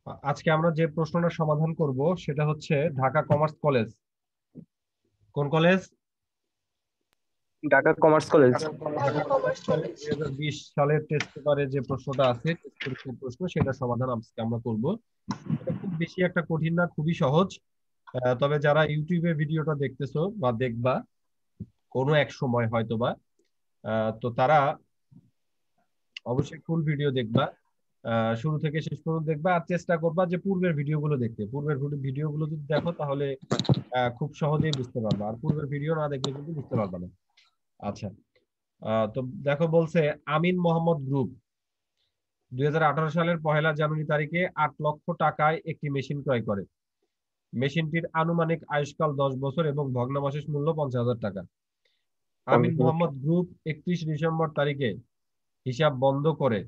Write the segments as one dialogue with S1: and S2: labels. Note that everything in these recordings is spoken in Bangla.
S1: আজকে আমরা যে প্রশ্নটা সমাধান করব সেটা হচ্ছে ঢাকা কমার্স কলেজ। কোন college?
S2: Dhaka commerce college.
S1: Dhaka
S3: Dhaka
S1: commerce
S3: commerce
S1: college
S3: college.
S1: 2020 সালের টেস্ট পেপারে যে প্রশ্নটা আছে, টেস্ট পরীক্ষার প্রশ্ন, সেটা সমাধান আজকে আমরা করব। এটা খুব বেশি একটা কঠিন না, খুবই সহজ। তবে যারা ইউটিউবে ভিডিওটা দেখতেছো বা দেখবা কোনো এক সময় হয়তোবা, তো তারা অবশ্যই ফুল ভিডিও দেখবা। শুরু থেকে শেষ পর্যন্ত দেখবা আর চেষ্টা করবা যে পূর্বের ভিডিওগুলো দেখতে। পূর্বের ভিডিওগুলো যদি দেখো তাহলে খুব সহজেই বুঝতে পারবা, আর পূর্বের ভিডিও না দেখলে কিন্তু বুঝতে পারবা না। আচ্ছা, তো দেখো বলছে আমিন মোহাম্মদ গ্রুপ 2018 সালের 1 জানুয়ারি তারিখে 8 লক্ষ টাকায় একটি মেশিন ক্রয় করে। মেশিনটির আনুমানিক আয়ুষ্কাল 10 বছর এবং ভগ্নাবশেষ মূল্য 50,000 টাকা। আমিন মোহাম্মদ গ্রুপ 31 ডিসেম্বর তারিখে হিসাব বন্ধ করে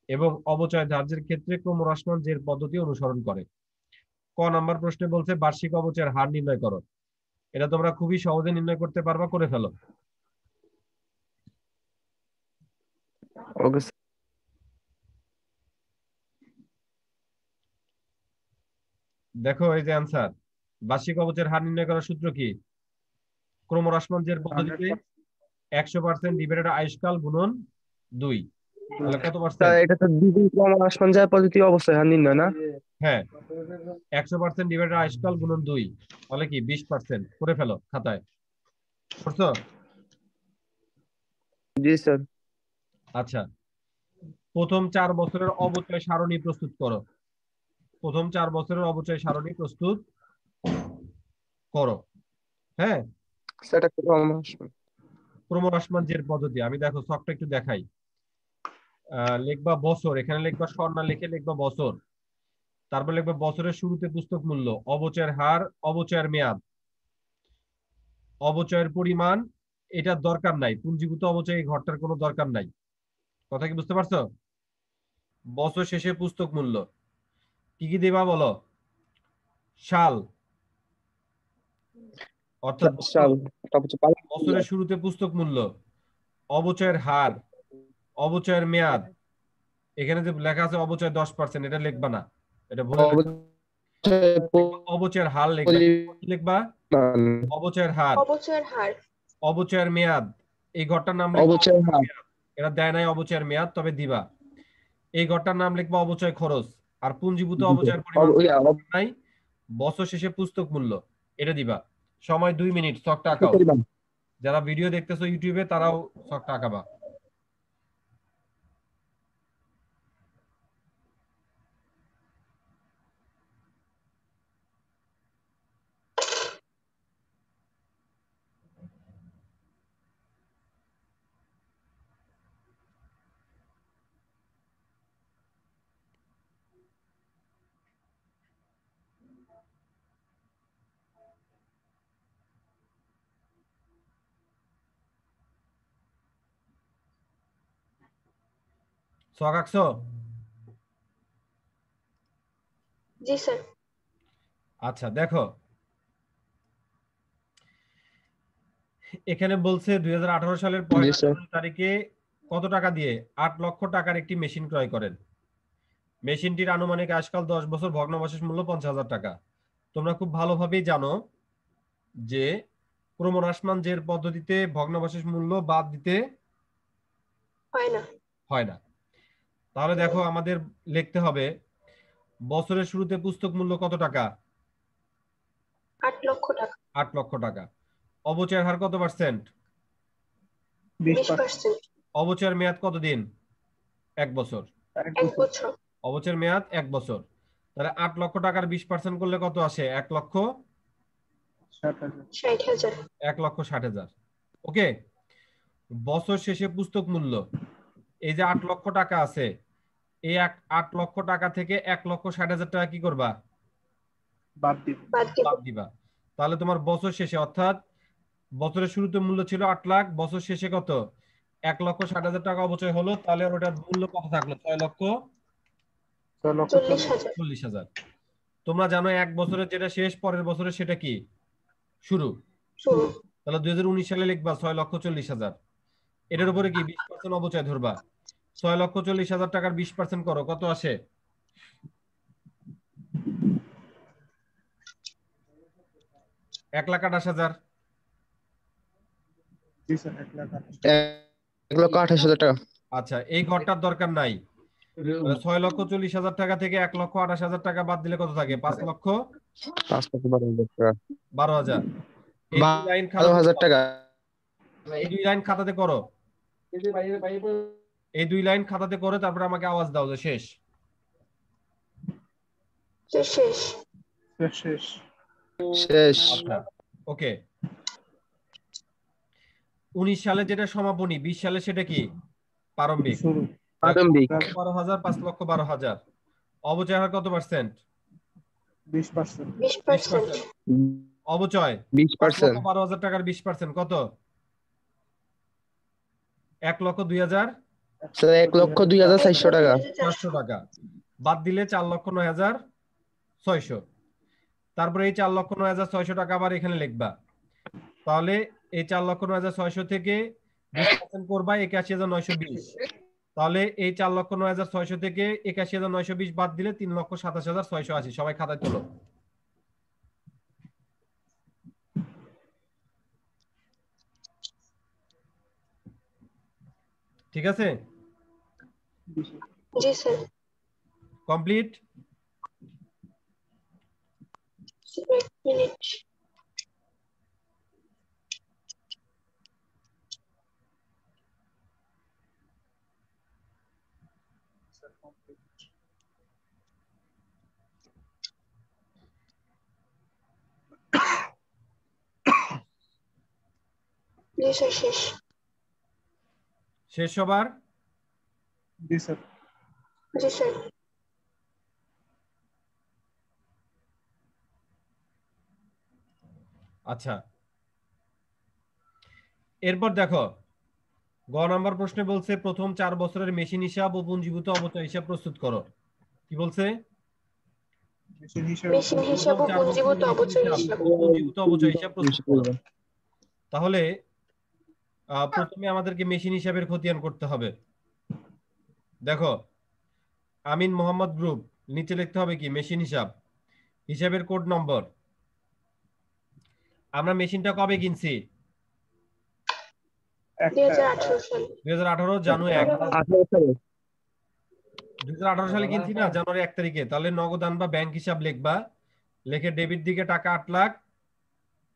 S1: এবং অবচয় ধার্যের ক্ষেত্রে ক্রমহ্রাসমান জের পদ্ধতি অনুসরণ করে। ক নাম্বার প্রশ্নে বলছে বার্ষিক অবচয়ের হার নির্ণয় করো। এটা তোমরা খুবই সহজে নির্ণয় করতে পারবা, করে ফেলো।
S2: ওকে
S1: দেখো এই যে অ্যান্সার, বার্ষিক অবচয়ের হার নির্ণয় করার সূত্র কি? ক্রমহ্রাসমান জের পদ্ধতিতে 100% ডিভাইডেড আয়ুষ্কাল গুণন 2। তাহলে কত
S2: স্যার,
S1: পার্সেন্ট?
S2: এটা তো দ্বিগুণ ক্রমহ্রাস সঞ্চয় পদ্ধতি অবশ্যই হার নির্ণয় না?
S1: হ্যাঁ, 100% ডিভাইডেড আয়ুষ্কাল গুণন 2, তাহলে কি 20%। করে ফেলো খাতায়। করছো?
S2: জি স্যার।
S1: আচ্ছা, প্রথম 4 বছরের অবচয় সারণী প্রস্তুত করো। প্রথম 4 বছরের অবচয় সারণী প্রস্তুত করো। হ্যাঁ,
S2: সেটা ক্রমহ্রাস।
S1: ক্রমহ্রাসমান জের পদ্ধতি আমি দেখো সবটা একটু দেখাই। লিখবা বছর, এখানে লিখবা স্বর্ণা লিখে লিখবা বছর। তারপর লিখবা বছরের শুরুতে পুস্তক মূল্য, অবচয়ের হার, অবচয়ের মেয়াদ, অবচয়ের পরিমাণ। এটার দরকার নাই, পুঞ্জীভূত অবচয় এই ঘরটার কোনো দরকার নাই। কথা কি বুঝতে পারছো? বছর শেষে পুস্তক মূল্য কি কি দিবা বলো? সাল, অর্থাৎ বছর।
S2: সাল। তারপর হচ্ছে পালন
S1: বছরের শুরুতে পুস্তক মূল্য, অবচয়ের হার, অবচয়ের মেয়াদ। এখানে যে লেখা আছে অবচয় 10%, এটা লিখবা না, এটা ভুলে রাখবা।
S2: অবচয়
S1: লিখবা অবচয়ের হার, লিখবা কি লিখবা?
S2: পরিমাণ।
S1: অবচয়ের হার,
S3: অবচয়ের হার।
S1: অবচয়ের মেয়াদ। এই ঘরটার নাম লিখবা
S2: অবচয়
S1: অবচয়ের
S2: হার।
S1: মেয়াদ। এটা দেয় নাই অবচয়ের মেয়াদ, তবে দিবা। এই ঘরটার নাম লিখবা অবচয় খরচ। আর পুঞ্জীভূত অবচয়ের পরিমাণ নাই, বছর শেষে পুস্তক মূল্য, এটা দিবা। সময় 2 মিনিট, ছকটা আঁকাও।
S2: পরিমাণ।
S1: যারা ভিডিও দেখতেছো ইউটিউবে তারাও ছকটা আঁকাবা। ছক আঁকছো?
S3: জি স্যার।
S1: আচ্ছা দেখো, এখানে বলছে 2018 সালের
S2: জি
S1: 1
S2: স্যার।
S1: জানুয়ারি তারিখে কত টাকা দিয়ে 8 লক্ষ টাকার একটি মেশিন ক্রয় করেন। মেশিনটির আনুমানিক আয়ুষ্কাল 10 বছর, ভগ্নাবশেষ মূল্য 50,000 টাকা। তোমরা খুব ভালোভাবেই জানো যে ক্রমহ্রাসমান জের পদ্ধতিতে ভগ্নাবশেষ মূল্য বাদ দিতে
S3: হয় না।
S1: হয় না। তাহলে দেখো আমাদের লিখতে হবে বছরের শুরুতে পুস্তক মূল্য কত টাকা?
S3: 8 লক্ষ টাকা।
S1: 8 লক্ষ টাকা। অবচয়ের হার কত পার্সেন্ট?
S3: 20%।
S1: অবচয়ের মেয়াদ কতদিন? 1 বছর।
S3: 1 বছর।
S1: অবচয়ের মেয়াদ 1 বছর। তাহলে 8 লক্ষ টাকার 20% করলে কত আসে?
S3: 60,000।
S1: 1,60,000। ওকে। বছর শেষে পুস্তক মূল্য, এই যে 8 লক্ষ টাকা আছে, এই 8 লক্ষ টাকা থেকে 1,60,000 টাকা কি করবা?
S3: বাদ দিব।
S1: বাদ দিবা। তাহলে তোমার বছর শেষে, অর্থাৎ বছরের শুরুতে মূল্য ছিল 8 লাখ, বছর শেষে কত? 1,60,000 টাকা অবচয় হলো। তাহলে ওটার মূল্য কত থাকলো?
S3: 40,000।
S1: 6,40,000। তোমরা জানো 1 বছরের যেটা শেষ, পরের বছরের সেটা কি? শুরু।
S3: শুরু।
S1: তাহলে 2019 সালে লিখবা 6,40,000। এটার উপরে কি 20% অবচয় ধরবা। 6,40,000 টাকার 20% করো, কত আসে? 1,28,000।
S4: জি স্যার 1,28,000।
S2: 1,28,000 টাকা।
S1: আচ্ছা, এই ঘরটার দরকার নাই। 6,40,000 টাকা থেকে 1,28,000 টাকা বাদ দিলে কত থাকে?
S2: 5,12,000 টাকা।
S1: 5,12,000। এই দুই লাইন খাতাতে
S2: 12,000 টাকা।
S1: এই দুই লাইন খাতাতে করো। এই দুই লাইন খাতাতে করে তারপর আমাকে আওয়াজ দাও যে শেষ।
S3: শেষ।
S4: শেষ।
S2: শেষ।
S1: আচ্ছা, ওকে। 19 সালে যেটা সমাপনী, 20 সালে সেটা কি প্রারম্ভিক?
S4: শুরু।
S2: প্রারম্ভিক।
S1: 12,000, 5,12,000। অবচয় হার কত পার্সেন্ট?
S4: 20%।
S3: 20%।
S1: অবচয়
S2: 20%।
S1: 5,12,000 টাকার 20% কত? 1,02,000
S2: স্যার 1,02,400 টাকা।
S1: 400 টাকা। বাদ দিলে 4,09,600। তারপরে এই 4,09,600 টাকা আবার এখানে লিখবা। তাহলে এই 4,09,600 থেকে 20% করবা 81,920। তাহলে এই 4,09,600 থেকে 81,920 বাদ দিলে 3,27,680। সবাই খাতায় তোলো। ঠিক আছে,
S3: জি স্যার।
S1: কমপ্লিট।
S3: এক মিনিট। জি স্যার শেষ।
S1: শেষ সবার?
S4: জি স্যার।
S3: জি স্যার।
S1: আচ্ছা, এরপর দেখো গ নাম্বার প্রশ্নে বলছে প্রথম 4 বছরের মেশিন হিসাব ও পুঞ্জীভূত অবচয় হিসাব প্রস্তুত করো। কি বলছে?
S4: মেশিন
S3: হিসাব ও পুঞ্জীভূত অবচয় হিসাব।
S1: পুঞ্জীভূত অবচয় হিসাব প্রস্তুত করো। তাহলে প্রথমে আমাদেরকে মেশিন হিসাবের খতিয়ান করতে হবে। দেখো, আমিন মোহাম্মদ গ্রুপ, নিচে লিখতে হবে কি মেশিন হিসাব, হিসাবের কোড নম্বর। আমরা মেশিনটা কবে কিনছি?
S3: 2018 সাল।
S1: 2018 জানুয়ারি 1। 2018 সালে কিনছি না, জানুয়ারি 1 তারিখে। তাহলে নগদান বা ব্যাংক হিসাব লিখবা। লিখে ডেবিট দিকে টাকা 8 লাখ,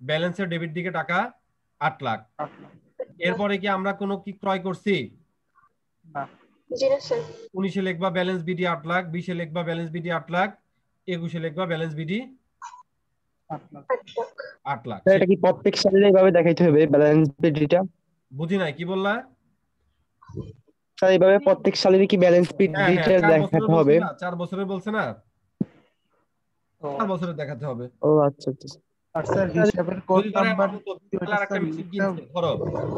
S1: ব্যালেন্সের ডেবিট দিকে টাকা 8 লাখ। এরপরে কি আমরা কোনো কি ক্রয় করছি?
S4: না।
S3: জি না স্যার।
S1: 19-এ লিখবা ব্যালেন্স বিডি 8 লাখ, 20-এ লিখবা ব্যালেন্স বিডি 8 লাখ, 21-এ লিখবা ব্যালেন্স বিডি 8 লাখ।
S2: এটা কি প্রত্যেক সালে এইভাবে দেখাইতে হবে ব্যালেন্স বিডিটা?
S1: বুঝি নাই, কি বললা?
S2: স্যার এইভাবে প্রত্যেক সালেরই কি ব্যালেন্স
S1: হ্যাঁ,
S2: বিডিটা
S1: 4 বছরের
S2: দেখাতে
S1: বলছে
S2: হবে?
S1: না, 4 বছরের বলছে না, 4 বছরের দেখাতে হবে।
S2: ও আচ্ছা আচ্ছা।
S4: আর স্যার হিসাবের কোড
S1: যদি ধরো
S4: নাম্বার
S1: আমার মতো 20 সালে আরেকটা মেশিন কিনছে, ধরো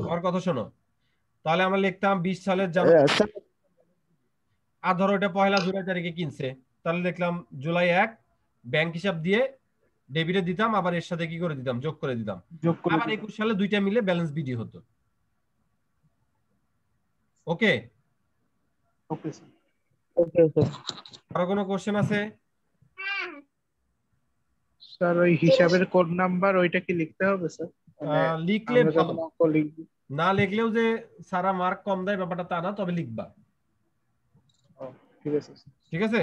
S1: আমার কথা শোনো, তাহলে আমরা লিখতাম 20 সালের জানুয়ারি।
S2: স্যার
S1: আর ধরো এটা 1 জুলাই তারিখে কিনছে, তাহলে দেখলাম জুলাই 1, ব্যাংক হিসাব দিয়ে ডেবিটে দিতাম, আবার এর সাথে কি করে দিতাম, যোগ করে দিতাম। আবার 21 সালে দুইটা মিলে ব্যালেন্স বিডি হতো। ওকে
S4: ওকে স্যার।
S2: Okay sir.
S4: আর
S1: কোনো কোশ্চেন আছে?
S4: স্যার ওই হিসাবের কোড নাম্বার ওইটা কি লিখতে হবে স্যার?
S1: লিখলে
S4: আমরা
S1: ভালো,
S4: যখন অঙ্ক লিখব।
S1: না লিখলেও যে সারা মার্ক কম দেয় ব্যাপারটা তা না, তবে লিখবা।
S4: ঠিক আছে স্যার।
S1: ঠিক আছে।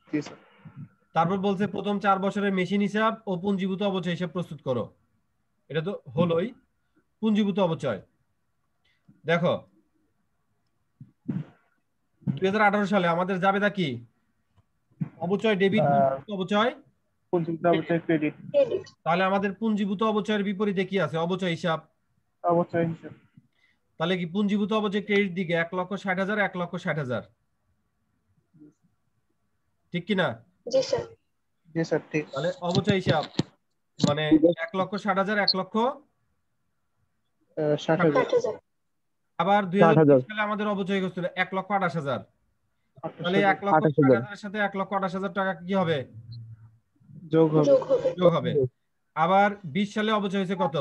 S4: জি স্যার।
S1: তারপর বলছে প্রথম 4 বছরের মেশিন হিসাব ও পুঞ্জীভূত অবচয় হিসাব প্রস্তুত করো। এটা তো হলোই পুঞ্জীভূত অবচয়। দেখো 2018 সালে আমাদের জাবেদা কি? অবচয় ডেবিট, অবচয়
S4: পুঞ্জীভূত অবচয় ক্রেডিট।
S1: তাহলে আমাদের পুঞ্জীভূত অবচয়ের বিপরীতে কি আছে? অবচয় হিসাব।
S4: অবচয় হিসাব।
S1: তাহলে কি পুঞ্জীভূত অবচয় ক্রেডিট দিকে 1,60,000, 1,60,000, ঠিক কিনা?
S3: জি স্যার।
S4: জি স্যার ঠিক।
S1: তাহলে অবচয় হিসাব মানে 1,60,000,
S4: 1,60,000।
S1: আবার 2020 সালে আমাদের অবচয় হচ্ছিল 1,28,000। তাহলে 1,60,000 সাথে 1,28,000 টাকা কি হবে?
S4: যোগ হবে।
S1: যোগ হবে। আবার 20 সালে অবচয় হয়েছে কত?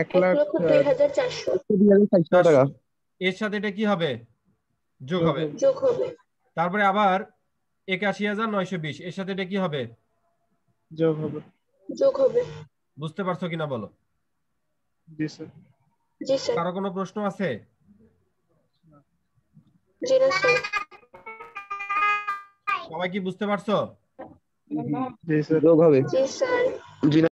S3: 1,02,400
S2: টাকা।
S1: এর সাথে এটা কি হবে? যোগ হবে।
S3: যোগ হবে।
S1: তারপরে আবার 81,920, এর সাথে এটা কি হবে?
S4: যোগ হবে।
S3: যোগ হবে।
S1: বুঝতে পারছো কিনা বলো?
S4: জি স্যার।
S3: জি স্যার।
S1: কারো কোনো প্রশ্ন আছে?
S3: জি না স্যার।
S1: সবাই কি বুঝতে পারছো?
S4: জি স্যার।
S2: যোগ হবে।
S3: জি স্যার।
S2: জি না।